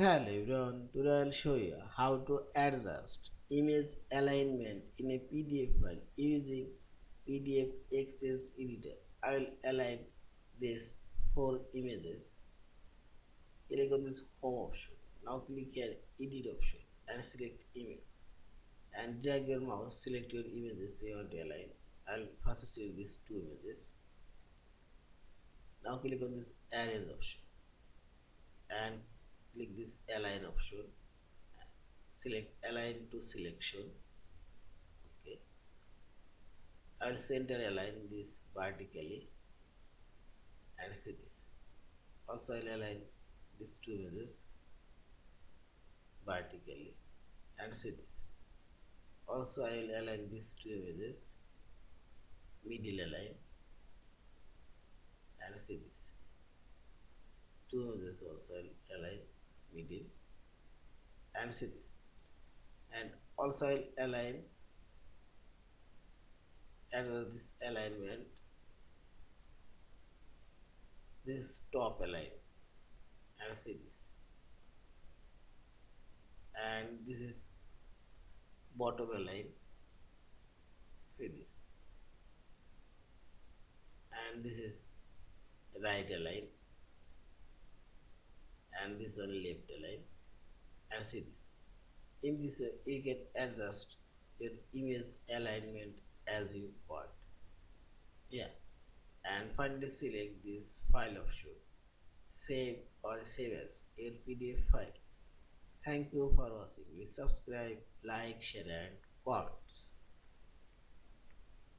Hello everyone, today I'll show you how to adjust image alignment in a PDF file using PDF-XChange Editor. I will align these four images. Click on this home option. Now click here edit option and select image and drag your mouse, select your images you want to align. I'll first select these two images. Now click on this arrange option and click this align option. Select align to selection. Okay, I'll center align this vertically and see this. Also I'll align these two images vertically and see this. Also I will align these two images middle align and see this. Two images also I'll align middle and see this. And also I'll align this alignment, this top align and see this, and this is bottom align, see this, and this is right align and this one left align and see this. In this way you can adjust your image alignment as you want. Yeah, and finally select this file option, save or save as your PDF file. Thank you for watching. Please subscribe, like, share and comments.